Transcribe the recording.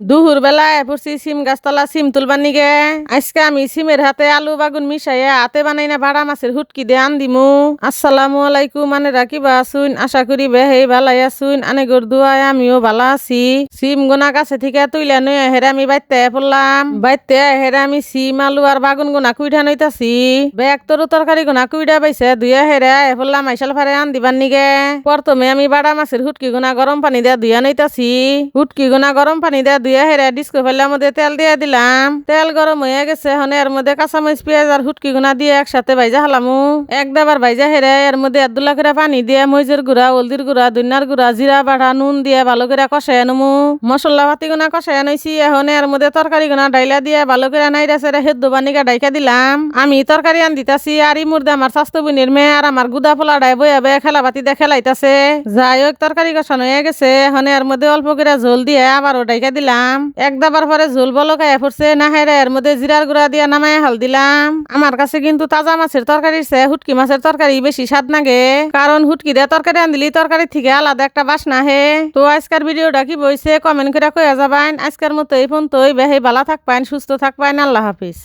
দুপুর বেলায় পড়ছি সিম গাছতলা সিম তুলবার নিগে। আজকে আমি সিমের হাতে আলু বাগুন মিশাইয়া হাতে বানাই না ভাড়া মাছের হুটকি দিয়ে আন দিমু। আসসালামু আলাইকুম, মানে রাখিবা আসুন, আশা করি বেহেই ভালাই আসুন। আনে গর দুয়ায় আমিও ভালো আছি। সিম গোনা গাছে থেকে তুইলা নই হেরে আমি বাইতে পড়লাম। বাইতে হেরে আমি সিম আলু আর বাগুন গোনা কুইঠা নইতাছি। ব্যাগ তরু তরকারি গোনা কুইডা পাইছে দুইয়া হেরে পড়লাম আইসাল ফারে আন দিবার নিগে। প্রথমে আমি ভাড়া মাছের হুটকি গোনা গরম পানি দিয়ে ধুইয়া নইতাছি। হুটকি গোনা গরম পানি দিয়ে ধুইয়া হেরে ডিস্কো ফেলার মধ্যে তেল দিয়ে দিলাম। তেল গরম হয়ে গেছে, হনে এর মধ্যে কাঁচামরিচ পেঁয়াজ আর হুটকি গোনা দিয়ে একসাথে ভাইজা হালামু। এক দাবার ভাইজা হেরে এর মধ্যে 1-2 করে পানি দিয়ে মরিচের গুঁড়া, হলদির গুঁড়া, ধনিয়ার গুঁড়া, জিরা বাটা, নুন দিয়ে ভালো করে কষাই আনমু। মশলা পাতি গোনা কষাই আনইছি। এখন এর মধ্যে তরকারি গোনা ডাইলা দিয়ে ভালো করে নাইরা সেরে হেদ্দ বানিকা ডাইকা দিলাম। আমি তরকারি আন দিতাছি আর ই মুর্দে আমার স্বাস্থ্য বোনের মেয়ে আর আমার গুদা পোলা ডাই বইয়া বয়ে খেলা বাতি দিয়ে খেলাইতাছে। যাই হোক তরকারি কষানো হয়ে গেছে, এখন এর মধ্যে অল্প করে ঝোল দিয়ে আবারও ডাইকা দিলাম। এক দাবার পরে ঝোল বলকায় পড়ছে না হেরে এর মধ্যে জিরার গুঁড়া দিয়ে নামায় হাল দিলাম। আমার কাছে কিন্তু তাজা মাছের তরকারির চেয়ে হুটকি মাছের তরকারি বেশি স্বাদ লাগে, কারণ হুটকি দিয়ে তরকারি আন দিলি তরকারির থেকে আলাদা একটা বাসনা হে। তো আজকের ভিডিওটা কি বইছে কমেন্ট করে কইয়া যাবেন। আজকের মতো এই পর্যন্তই, বেহে ভালো থাকবেন, সুস্থ থাকবেন, আল্লাহ হাফিজ।